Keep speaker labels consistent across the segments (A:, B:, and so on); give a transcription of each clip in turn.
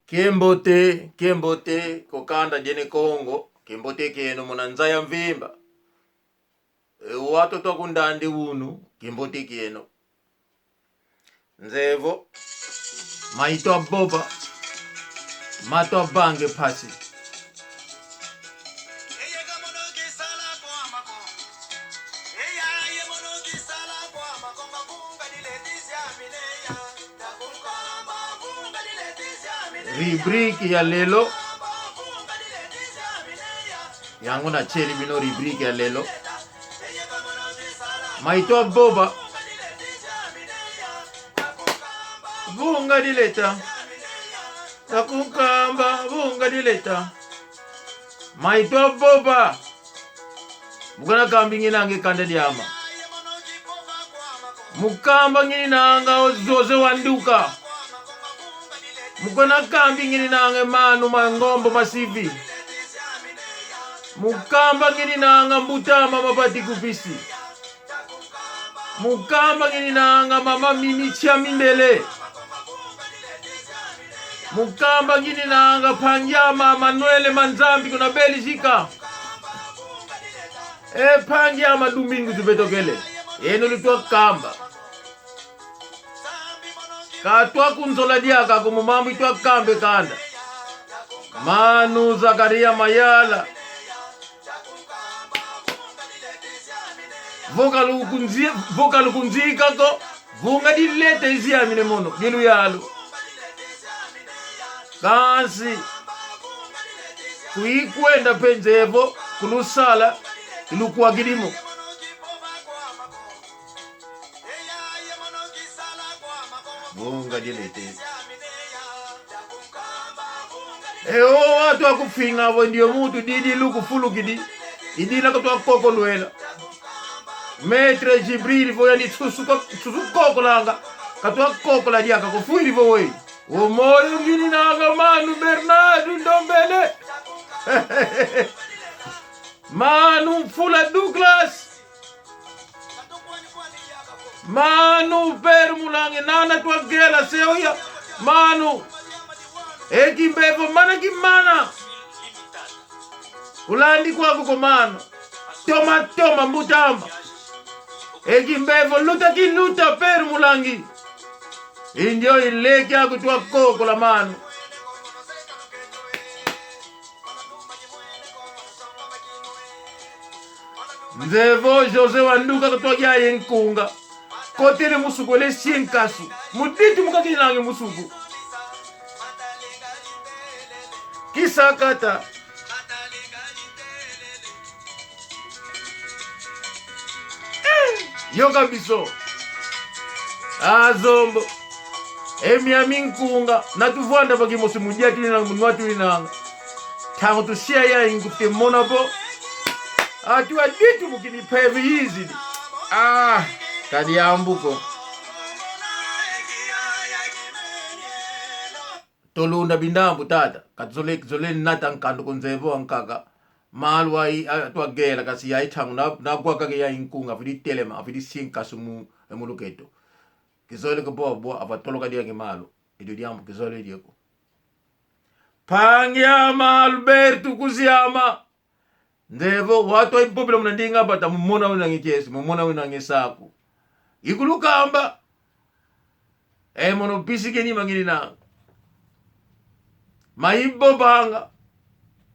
A: Kembote kokanda jene Kongo kembote keno munanza ya mvimba watu tokundandi unu kembote keno nzevo maito aboba mato abange pasi rubriki ya lelo yangu na cheli bino rubriki ya lelo maito aboba bunga dileta takukamba bunga dileta maito aboba mugana kambi nginange kanda diama mukamba nginanga ozoze wanduka mugana kambi nginange manu mangombo masivi mukamba nginanga mbutama mapati kupisi mukamba nginanga mama mimi chia mindele mukamba nginanga pangyama Manuele Manzambi kuna Belgica pangyama Domingo tubetokele eno litwa kamba katwa kunzola diaka kumumamu itwa kambe kanda Manu Zakaria Mayala vokalu kunzika ko vunga dilete izi amine mono dilu yalu kansi kuikwenda penzevo kulusala ilukuwa gidimo vunga dilete watu wakufinga avo ndiyo mutu didi luku fulu gidi idina katwa koko luela Maître Jibril voya ni tsusu koko langa katwa koko la diaka kufuiri vowe o moyo ngini nanga Manu Bernardo Ndombele Manu Fula Douglas Manu Permulange nana twa gela seoya Manu ekimbevo mana kimana ulandi kwako komano toma mbutamba ekimbevo luta kiluta Permulangi indio ileki akutwa koko la Manu nzevo Jose Wanduka kutwa jaye nkunga kotere musuku le sienkasu muditi mukakinange musuku kisakata yoga biso azombo emiami nkunga natuvanda bakimosi mujatili na munwatuli nanga tango tushia ya ingufte monapo atuwa ditu mukini pevi hizi kadi ya ambuko tolunda bindambu tata katuzole nata nkando kunzevo ankaka malwa atwa gela kasi ya itangu na kwa kage ya inkunga fidi telema fidi sinkasu emuluketo kizole ko bobo avatoloka dia ke malo edo diambu kizole dieko pangyama Alberto kuziama ndevo watu ipopela mnandinga bata mumona wina ngikesi mumona wina ngisaku ikulukamba mono pisike ni mangini na maibo banga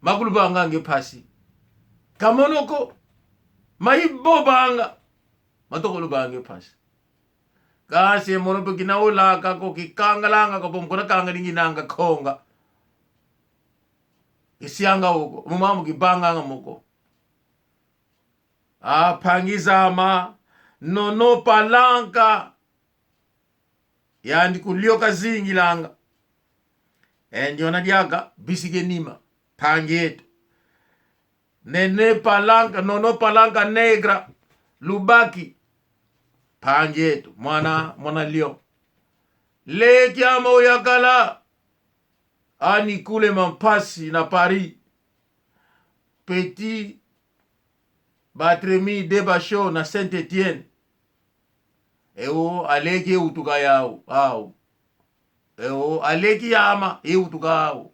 A: makulu banga ngepasi kamonoko maibo banga matokolo banga ngepasi kasi mono pekina ulaka ko kikangalanga ko pomkona kanga dinginanga konga isianga huko mumamu kibanga ngamoko pangizama nono palanka yandi kulioka zingilanga ndiona diaga bisige nima pangeto nene palanka nono palanka negra lubaki pangeto mwana lio leki ama uyakala ani kule Mampasi na Paris Petit Batremi Debasho na Saint-Etienne aleke utuka yao aleki yama utukao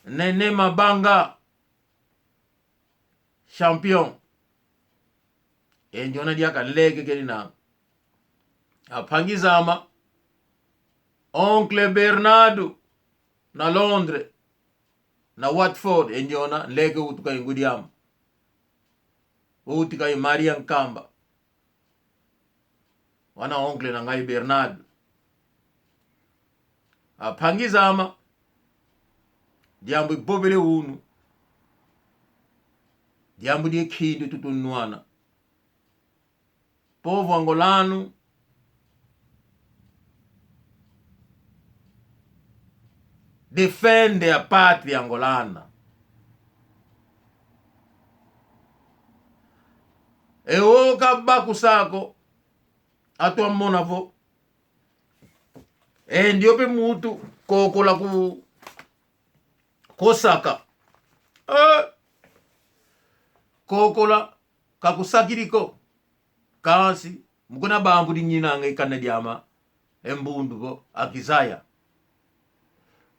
A: Nene Mabanga champion enjona diaka lege kelina apangizama Oncle Bernardo na Londres na Watford enjona lege utuka ingudiam utuka Maria Nkamba wana oncle na ngai Bernardo apangizama diambu bobele unu diambu die kindu tutunwana povo angolano defende a pátria angolana. O kabaku sako atua monavo ndio pe mutu kokola ku kosaka kokola kakusakiriko kasi mukuna bambu di nyina ngai kanadiama embundu ko akizaya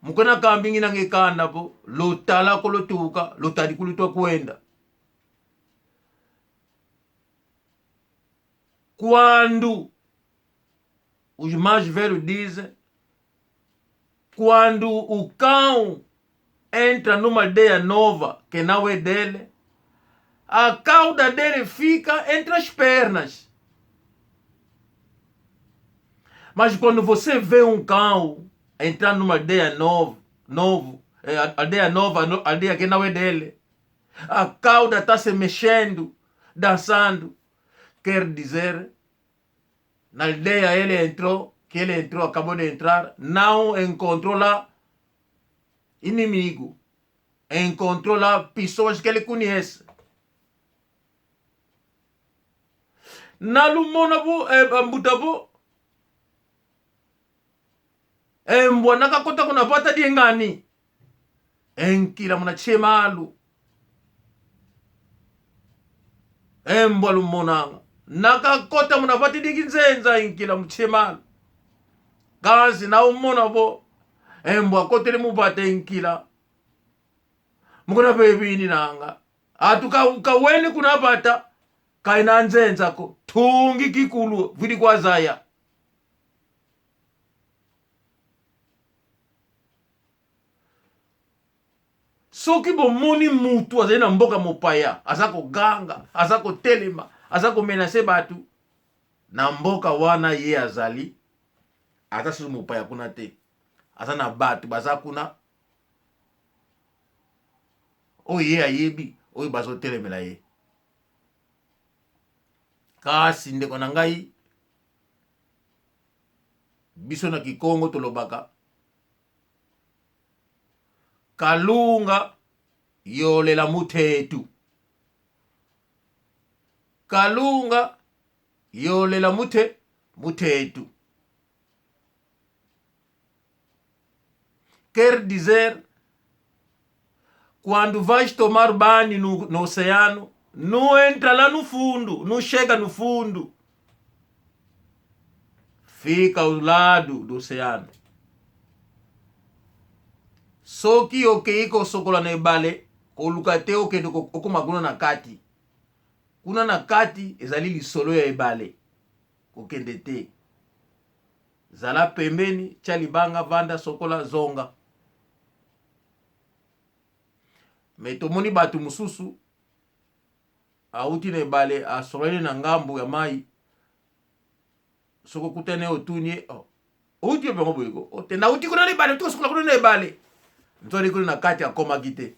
A: mukuna kambingi nange kana po lotala ko lotuka lotadi kulitwa kwenda quando os mais velhos dizem, quando o cão entra numa aldeia nova que não é dele, a cauda dele fica entre as pernas. Mas quando você vê um cão entrar numa aldeia aldeia que não é dele, a cauda está se mexendo, dançando, quer dizer, na aldeia ele entrou, acabou de entrar, não encontrou lá inimigo, encontrou lá pessoas que ele conhece. Na lumonabo, ambutabo, mbwana kakota kuna pata diengani, enkila muna chemalu, mbwa lumonanga. Nakakota munapati dikinzenza inkila mchemalu kazi na umona bo embwa kotele mubate inkila mukuna bebini nanga kawene kunapata kaina nzenza ko tungi kikulu vili kwa zaya soki bomoni mutu azali mboka mopaya azako ganga azako telema azako menase batu na mboka wana ye azali ata su mopaya kuna te aza na batu baza kuna oyo ye ayebi oyo bazotelemela ye kasi ndeko na ngai biso na Kikongo tolobaka kalunga yolela mutetu kalunga yolela mutetu. Quer dizer, quando vais tomar banho no oceano, não entra lá no fundo, não chega no fundo, fica ao lado do oceano. Só que o que iko sokola na ebale kolukate o ke okomaguna na kati kuna na kati ezali lisolo ya ebale kokende te zala pembeni tia libanga vanda sokola zonga me tomoni batu mususu auti na ebale asolele na ngambu ya mai soko kutene otunie uti obengo boyiko otenda uti kuna na ebale to sokola kuna na ebale ntori kuna na kati akoma kite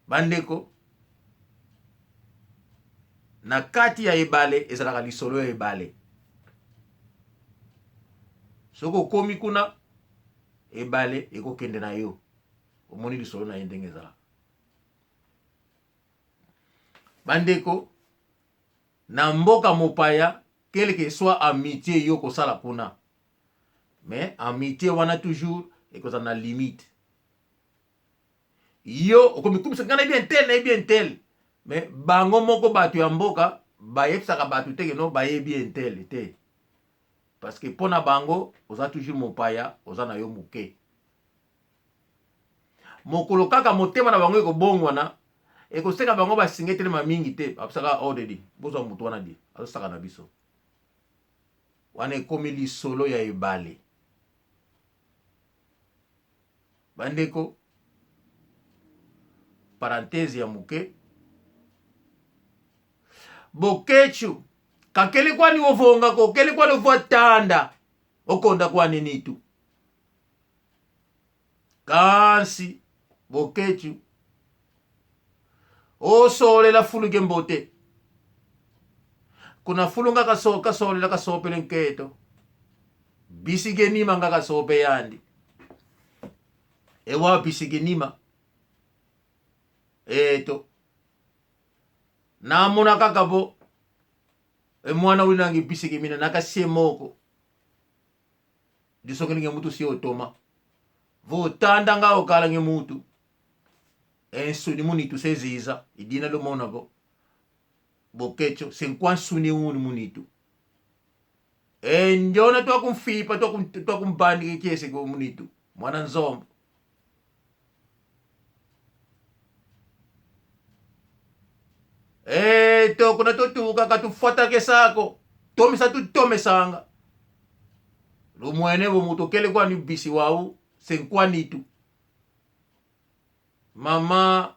A: bandeko na kati ya ebale ezalaka lisolo ya ebale soko komi kuna ebale ekokende na yo omoni lisolo na ye ndenge ezalaka bandeko na mboka mopaya quelle que soit amitié yo kosala kuna mais amitié wana toujours ekozala na limite yo okomikumisa ngana bien tel mais bango moko batu ya mboka bayebisaka batu teke no bayebi intel te parce que pona bango oza toujours mopaya oza na yo muke mokolo kaka motema na bango ekobongwana ekoseka bango basinga etelema mingi te bapesaka ordre di bozwa motu wana di azosaka na biso wana ekomi lisolo ya ebale bandeko parenthèse ya muke bokechu kakele kwani ovonga ko kele kwani ovwa tanda okonda kwani nitu kansi bokechu osolela fuluge mbote kuna fulunga kasolela kasopele nketo bisige nima nga kasope yandi ewa bisige nima eto namuna kakabo emwana winangi bisige mina nakasie moko disokelinge mutu si otoma vo tanda nga okalange mutu ensuni munitu seziza idina lo monako bokecho senkwan suni uni munitu njona twa kumfipa twa kumbandi kiese ko munitu mwana nzombo to kuna totuka katufuata kesako tomisa tutomesanga lumwene bo mutu kele kwa ni bisi wau senkwanitu mama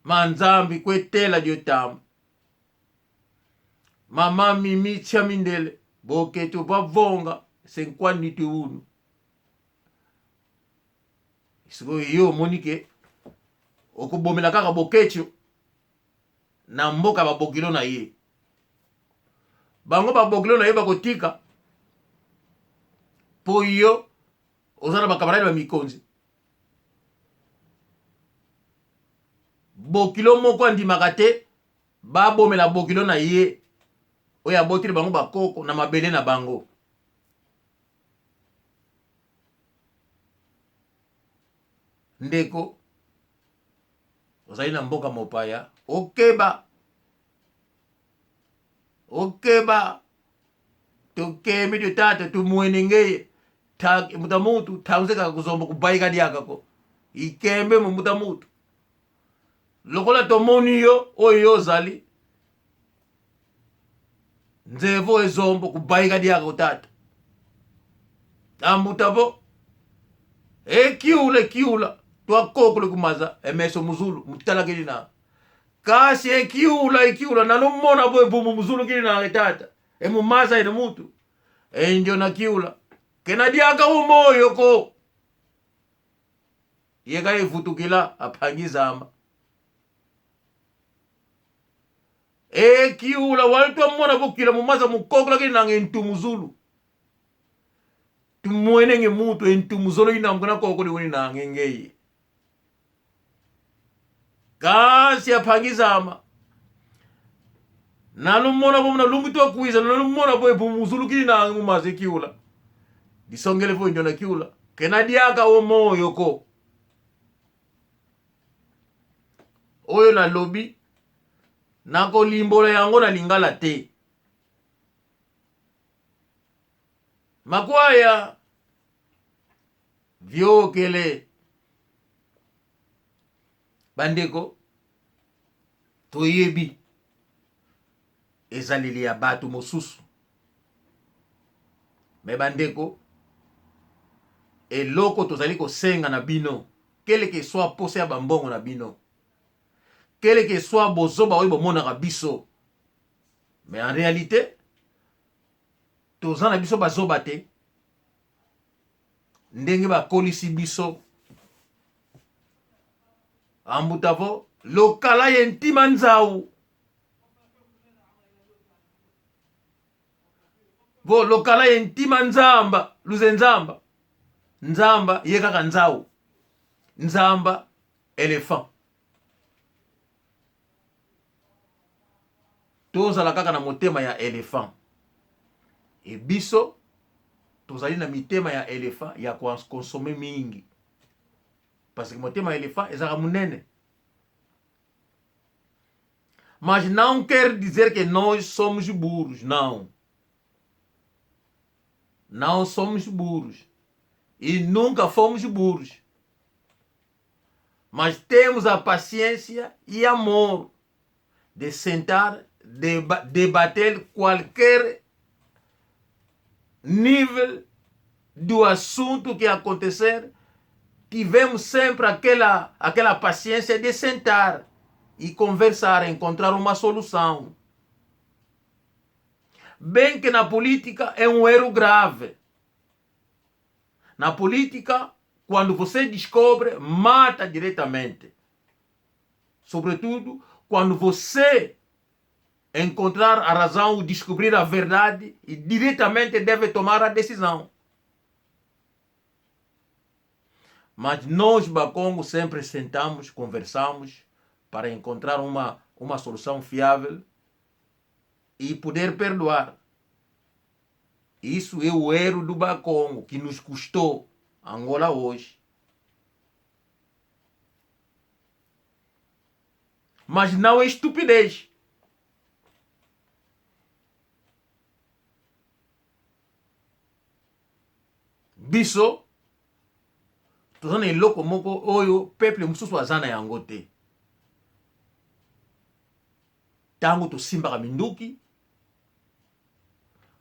A: manzambi kwetela diotam mama mimi chamindele boketo bavonga senkwanitu unu isiko yo monike okubomela kaka bokecho na mboka babokilo na ye bango babokilo na ye bakotika po yo ozana bakamaradi ba mikonzi bokilo moko andimaka te babomela bokilo na ye oyo abotili bango bakoko na mabele na bango ndeko ozali na mboka mopaya okeba tokemi dio tata tumwenengeye mutamutu tauzeka kuzomba kubaika diakako ikembe mu mutamutu lokola tomoni yo oyo ozali nzevo ezombo kubaika diako tata ambutabo kiula twakokole kumaza emeso muzulu mutala kili na kasi ekiula nalomona bo ebumu muzulu kili na tata emumaza ene mutu enjo na kiula kena diaka umoyo ko yeka evutukila apangizama kiula walitwa mona bokila mumaza mukokola kili na ngentu muzulu tumwenenge mutu entu muzulu ina mkuna kokoli wini na ngengeye kasi apangizama nalumona bo mna lumbitwa kuiza nalumona bo ebumuzulu kili na mumaze kiula disongele fo njona kiula kena diaka omoyo ko oyo na lobi nako limbola yango na lingala te makwaya vyokele bandeko toyebi ezaleli ya batu mosusu me bandeko eloko tozali kosenga na bino quel que soit pose ya bambongo na bino quel que soit bozoba oyo bomonaka biso mais en réalité toza na biso bazoba te ndenge bakolisi biso ambutavo lokala ye ntima nzau vo lokala ye ntima nzamba luze nzamba ye kaka nzau nzamba elephant tozala kaka na motema ya elephant ebiso tozali na mitema ya elephant ya konsome mingi parce que motema ya elephant ezaka munene mas não quer dizer que nós somos burros, não. Não somos burros. E nunca fomos burros. Mas temos a paciência e amor de sentar, debater qualquer nível do assunto que acontecer. Tivemos sempre aquela paciência de sentar e conversar, encontrar uma solução. Bem que na política é um erro grave. Na política, quando você descobre, mata diretamente. Sobretudo, quando você encontrar a razão, descobrir a verdade e diretamente deve tomar a decisão. Mas nós, Bakongo, sempre sentamos, conversamos para encontrar uma solução fiável e poder perdoar. Isso é o erro do Bakongo que nos custou Angola hoje. Mas não é estupidez. Biso tozana eloko moko oyo peuple mususu azana yango te. Tango tosimbaka minduki,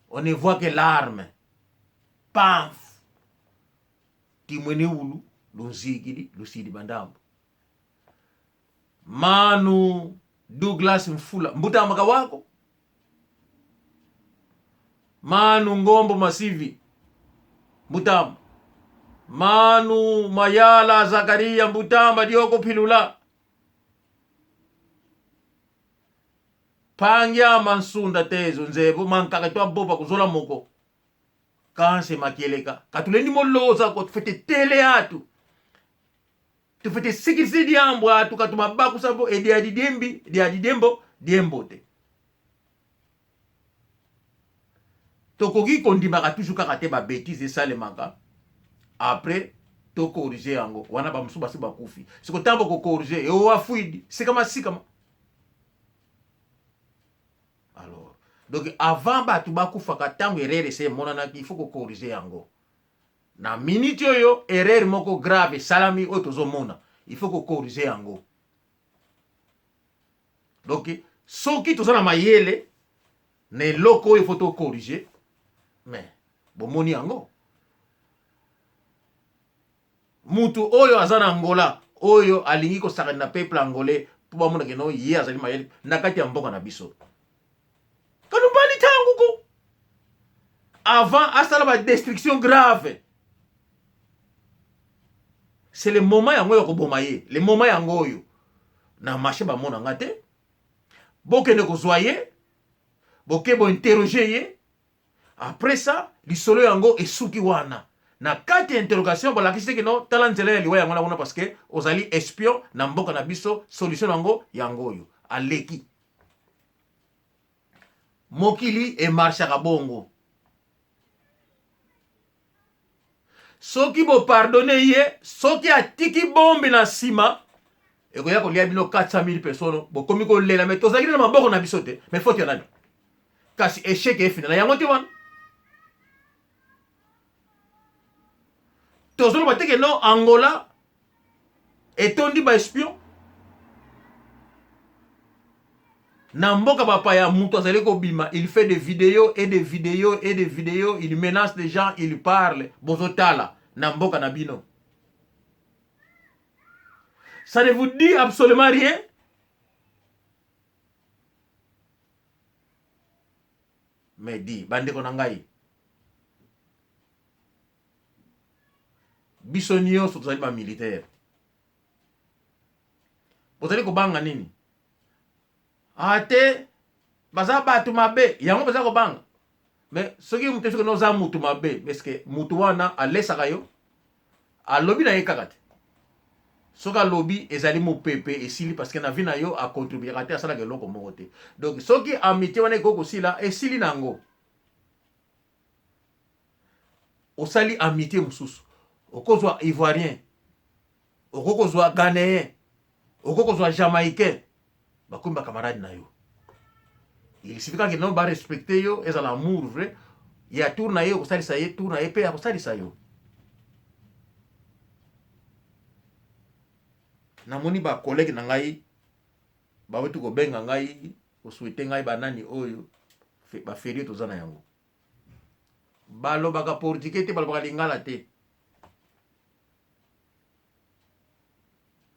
A: on ne voit que l'arme. Paf! Timwene ulu, lunzigidi, lusidi bandambo. Manu Douglas Mfula, mbuta maka wako. Manu Ngombo Masivi, mbutama. Manu Mayala Zakaria mbutama Dioko Pilula. Pangya Mansunda tezo nzebo mankaka to boba kuzola moko. Kanse makieleka. Katulendi moloza ko tufete tele atu. Tufete sikisi diambo atu katumabaku sabo edi adidembi, di adidembo, diembote. Tokoki kondimaka toujours kaka te ba bêtise salemaka. Après to corriger yango wana ba musuba se bakufi. Siko tambo ko corriger e o afuidi, sikama. Alors, donc avant ba tu bakufa ka tambo erreur se monana il faut ko corriger yango. Na minute yo erreur moko grave salami otozo mona, il faut ko corriger yango. Donc soki tozana mayele ne loko il faut to corriger. Mais bomoni yango. Mutu oyo azana Angola, oyo alingi ko sakana na peuple angolais, po ba mona keno ye azali mayele nakati ya mboka na biso. Kanumbali tangu ko. Avant asala ba destruction grave. C'est le moment yango yo ko bomaye, le moment yango yo. Na marché ba mona ngate. Bokende ko zoyer. Boke bo interroger ye. Après ça, lisolo yango esuki wana. Na kati interrogation ba lakisi ke no talanzela liwa yango na parce que ozali espion na mboka na biso solution yango yo aleki. Mokili e marcha kabongo. Soki bo pardonner ye, soki atiki bombe na sima, e ko ya ko lia bino 400,000 personnes, bo komi ko lela mais tozali na maboko na biso te, mais faut yanani. Kasi échec e final yango te wana. Tozolo bateke no Angola etondi ba espion. Na mboka bapaya mutu azali ko bima, il fait des vidéos et des vidéos et des vidéos, il menace les gens, il parle, bozotala na mboka na bino. Ça ne vous dit absolument rien? Mais di bande ko nangai. Bisonio sotozali ba militaire. Bozali ko banga nini? Ate baza batu mabe yango baza ko banga. Mais soki mutu soki no za mutu mabe, parce que mutu wana alesaka yo alobi na yekakate. Soka lobi ezali mo pepe esili parce que na vina yo a contribuer à ça la loko mokote. Donc soki amitié wana ekoko sila esili nango. Osali amitié mususu. Okozwa ivoirien. Okozwa ghanéen. Okozwa jamaïcain. Bakumba camarade na yo. Il suffit que non ba respecter yo ezala amour vrai. ya tour na ye okosalisa ye tour na ye mpe akosalisa yo. Namoni ba collègue na ngai baweti kobenga ngai osouete ngai banani oyo ba ferie toza na yango. Balobaka portugais te balobaka lingala te.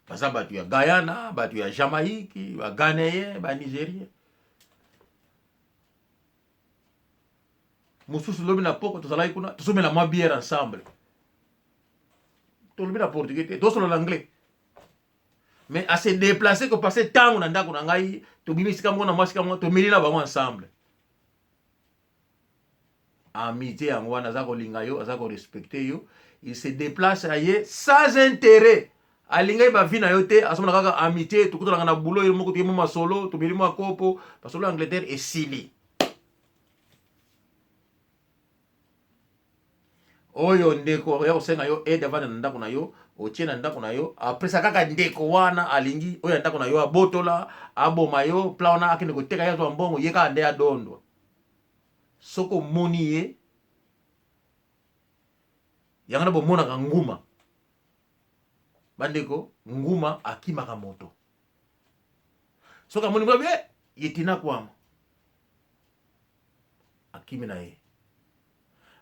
A: Baza bato ya Guyana, bato ya Jamaïque, ba Ghanéen, ba Nigérien. Mosusu lobi na poko tozalaki kuna tosomela mwa bière ensemble. Tolobi na portugais te, tosolo l'anglais. Mais à se déplacer que passer temps na ndako na ngai, tobimi sika moko na mwasi ka moko tomeli na bango ensemble. Amitié yango wana aza kolinga yo, aza ko respecter yo, il se déplace aye sans intérêt. Alingai ba vie na yo te, asomana kaka amitié, tukutana na boulot yo moko te mo masolo, tobeli mo kopo, pasolo Angleterre et sili. Oyo ndeko ya kosenga yo aide vana na ndako na yo, otie na ndako na yo, après ça kaka ndeko wana alingi oyo ndako na yo abotola, aboma yo, plaona akende koteka ya zo mbongo yeka ande adondo. Soko moni ye yangana bomona ka nguma. Bandeko nguma akimaka moto. Soka moni mwabe yetina kwama. Akimi na ye.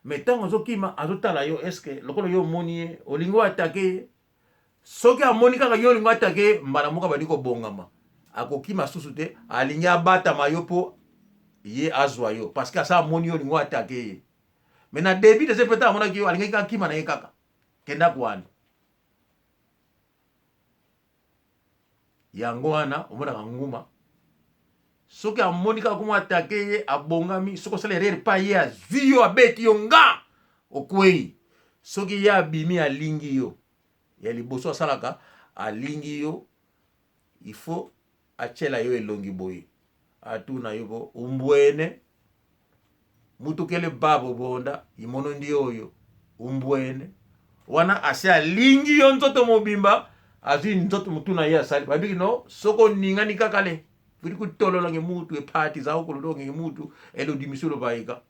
A: Metango zokima azotala yo eske lokolo yo moni ye olingo atake soki amoni kaka yo olingo atake mbala moka bandiko bongama akokima susu te alingi abata mayo po ye azwa yo parce que asa amoni yo olingo atake ye mais na début de sepeta amona ki yo alingi kakima na ye kaka kenda kwani yango wana omona nguma soki amoni kaka kuma atake ye abongami soko sala erreur pa ye azwi yo abeti yo nga okwei soki ya bimi alingi yo ya liboso asalaka alingi yo il faut achela yo elongi boye atuna yo bo umbwene mutukele babo bonda imono ndi oyo umbwene wana ase alingi yo nzoto mobimba azwi nzoto mutuna ye asali babiki no soko ningani kakale Vidi kutolola nge mutu e party za ukuludo nge mutu elo dimisuro baika.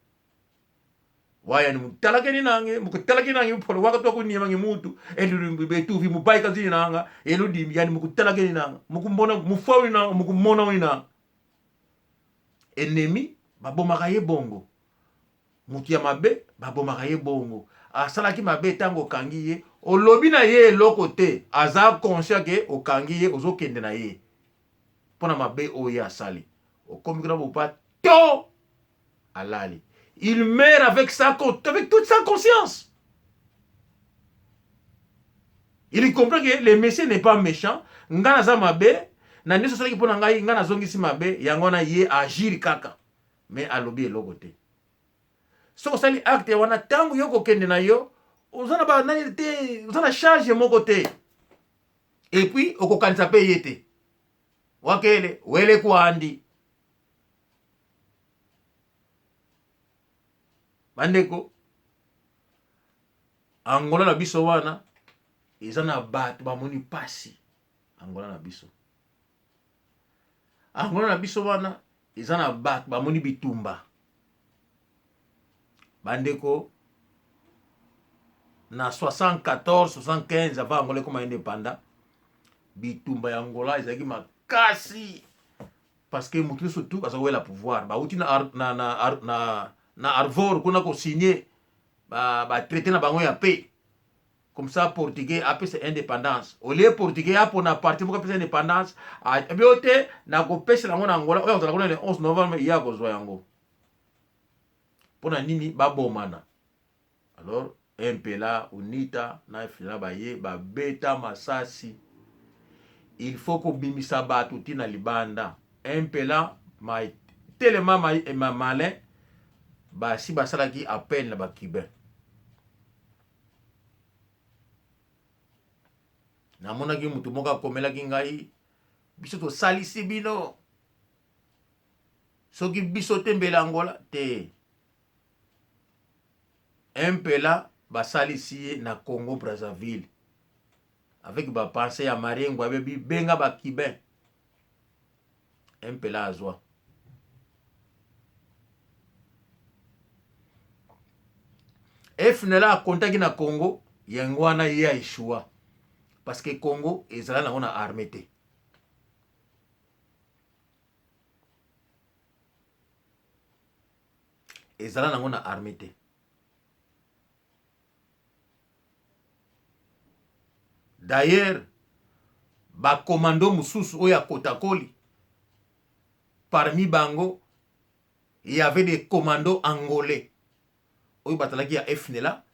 A: Waya ni mutalake ni nange, mukutalake nange mpolo waka tuwa kuniyama nge mutu elo betu vi mubaika zini nanga elo dimi yani mukutalake ni nanga mukumbona mufawi nanga mukumona wina nanga. Ennemi babomaka ye bongo. Mutu ya mabe babomaka ye bongo. Asalaki mabe tango kangi ye olobi na ye eloko te aza conscient ke okangi ye ozokende na ye. Pona mabe oya sali. Okomikina bopa to alali. Il meurt avec toute sa conscience. Il comprend que le Messie n'est pas méchant. Ngana za mabe na niso sali pona ngai ngana zongisi mabe yangona ye agir kaka. Mais alobi eloko te. Soko sali acte wana tangu yoko kende na yo ozana ba nani te ozana charge moko te. Et puis okokanisa pe yete. Wakele wele kuandi bandeko Angola na biso wana ezana bato bamoni pasi. Angola na biso wana ezana bato bamoni bitumba bandeko na 74 75 avant Angola comme indépendant bitumba ya Angola ezaki makasi parce que mutu surtout asa wela pouvoir ba uti na Arvor kuna ko signer ba traité na bango ya paix comme ça portugais après c'est indépendance au lieu portugais apo na parti mo kapesa indépendance a biote na ko pesa lango na Angola oyo tala le 11 novembre ya ko zo yango pona nini babomana alors MPLA UNITA na fina ba ye ba beta masasi. Il faut qu'on bimisa bato tina libanda. MPLA ma tellement ma malin ba si basala ki appel na ba kibin. Na mona ki mutu moka komela ki ngai biso to salisi bino. Soki biso tembela Angola te. MPLA ba salisi na Congo Brazzaville. Avec ba pensée ya Mariengo abebi benga ba kibin. MPLA azwa. FNLA a contacté na Congo, yangwana ya échoua. Parce que Congo, ezala na ona armée te. Ezala na ona armée te. D'ailleurs, ba commando mususu oya kotakoli. Parmi bango, il y avait des commandos angolais. Oyo batalaki ya FNLA,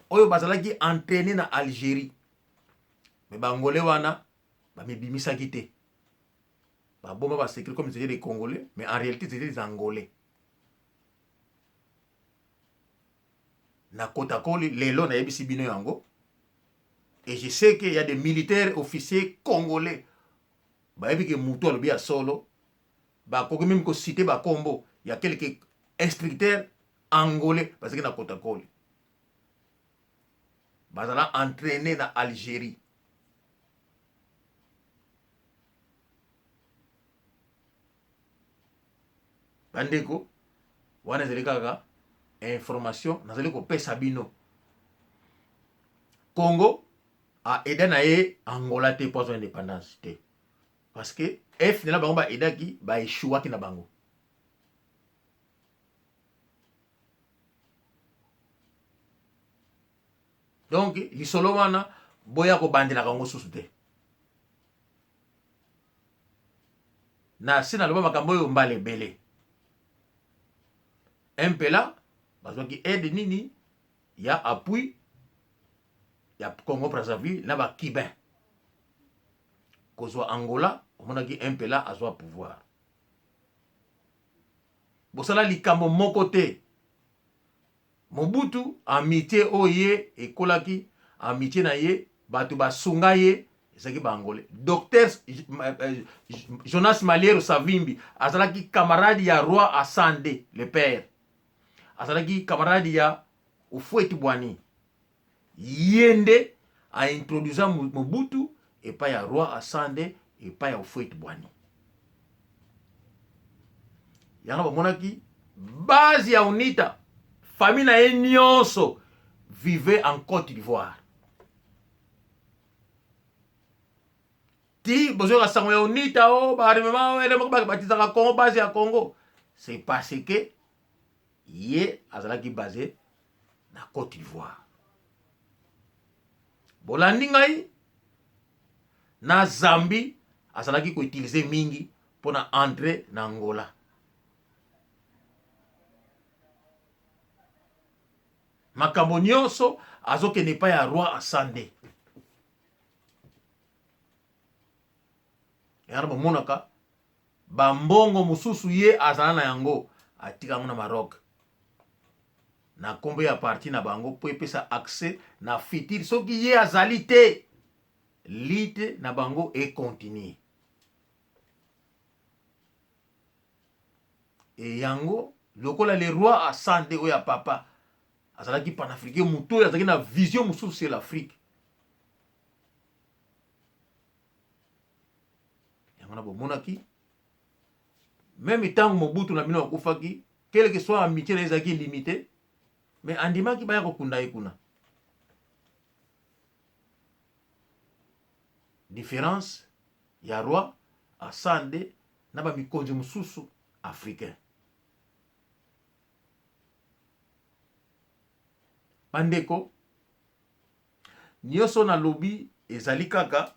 A: oyo batalaki entraîné na Algérie. Mais bangolais wana, ba mibimisaki te. Ba bomba ba sécurité comme c'était des Congolais, mais en réalité c'était des Angolais. Na kotakoli lelo na yebisi bino yango. Et je sais qu'il y a des militaires officiers congolais. Ba yebi ke muto alobi ya solo. Ba koki même ko citer ba kombo. Il y a quelques instructeurs angolais parce que na kotakoli. Bazala entraîné na Algérie. Bandeko, wana zeli kaka information nazali kopesa bino. Congo a aidé na ye Angola te pour son indépendance te. Parce que FNLA bango ba aidaki ba échoua ki na bango. Donc lisolo wana boya ko bandela kango susu te. Na sina loba makambo yo mbale bele. MPLA, parce que aide nini, il y a appui, il y a Congo Brazzaville, là bas Kibin. Qu'on soit Angola, on a dit MPLA a soit pouvoir. Bon ça là likambo mon côté. Mobutu amitié oye et kolaki amitié na ye batu ba sunga ye ezaki ba angolais. Docteur Jonas Maliero Savimbi azalaki camarade ya roi Asande le père. Azalaki camarade ya Houphouët Boigny. Yende a introduit Mobutu et pas ya roi Asande et pas ya Houphouët Boigny. Yana bamonaki base ya UNITA famille na nyonso vivait en Côte d'Ivoire. Ti bozo ka sango ya UNITA o ba remema ele moko ba batizaka Congo base ya Congo. C'est parce que yé azalaki basé na Côte d'Ivoire. Bolandi ngai na Zambie azalaki ko utiliser mingi pona entrer na Angola. Makambo nyonso azokende pa ya roi Asande. Yana bomonaka bambongo mususu ye azala na yango atika ngo na Maroc. Na kombo ya parti na bango po epesa accès na fitir soki ye azali te lite na bango et continue. Et yango lokola le roi Asande oya papa azalaki panafricain muto azalaki na vision mususu sur l'Afrique. Yango na bomonaki même tant Mobutu na bino akufaki quel que soit amitié na ezaki limité mais andimaki baya kokunda ye kuna. Différence ya roi Asande na ba mikonzi mususu africain. Bandeko nyonso na lobi ezali kaka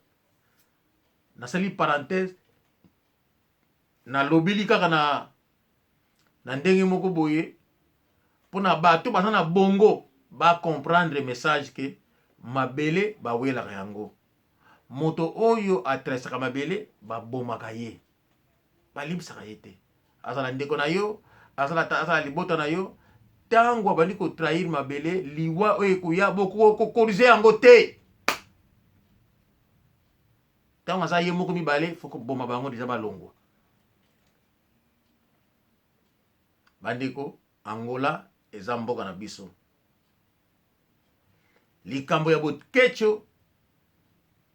A: nasali parenthèse na lobili kaka na ndenge moko boye pona bato baza na bongo ba comprendre message ke mabele bawelaka yango. Moto oyo atresaka mabele babomaka ye balibisaka ye te. Azala ndeko na yo azala libota na yo tango abandi ko trahir mabele liwa oyo koya boko kokorize yango te. Tango aza ye moko mibale foko boma bango deja balongwa. Bandeko Angola eza mboka na biso. Likambo ya bokecho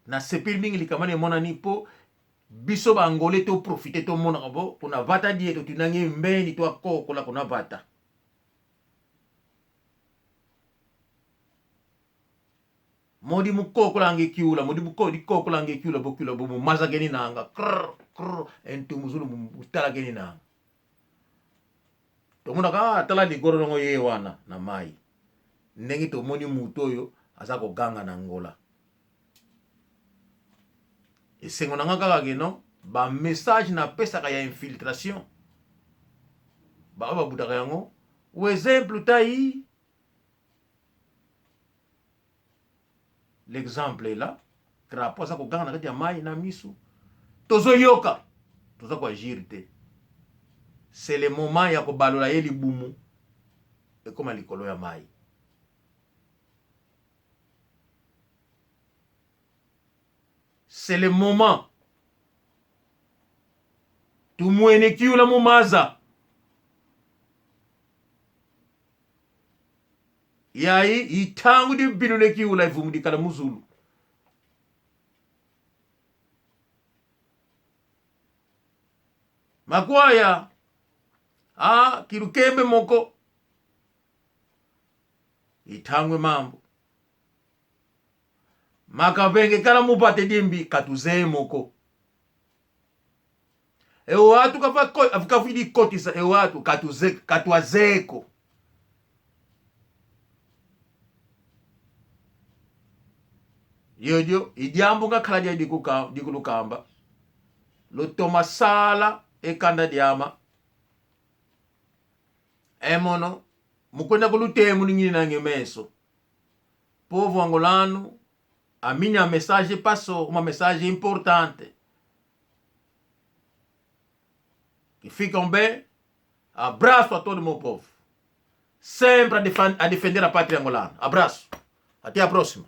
A: na sepil mingi likamane monani po biso ba Angolais to profiter to mona bo pona vata die to tinangi mbeni to akokola kona vata. modi mukoko lange kiula modi mukoko lange kiula bokula bo maza geni nanga krr entu muzulu mutala geni nanga to muna ka tala di goro ngo ye wana na mai nengi to moni mutoyo azako ganga na ngola e sengo nanga kaka geno ba message na pesa ka ya infiltration ba butaka yango ou exemple tai l'exemple est là crapaud azako ganga na kati ya mai na misu tozo yoka tozo ko agir te. C'est le moment ya ko balola ye libumu e koma likolo ya mai. C'est le moment tumwene kiula mumaza yai itangu di bilule kiula ivumu di kala muzulu makwaya kirukembe moko itangwe mambo makabenge kala mupate dimbi katuze moko e watu kafidi kotisa e watu katwazeko yojo idiambo nga kala dia dikulukamba lo toma sala e kanda diama emono mukwenda kulutemu ningini nange meso povo angolano a minha mensagem passou, uma mensagem importante que ficam bem. Abraço a todo o meu povo, sempre a defender a pátria angolana. Abraço, até a próxima.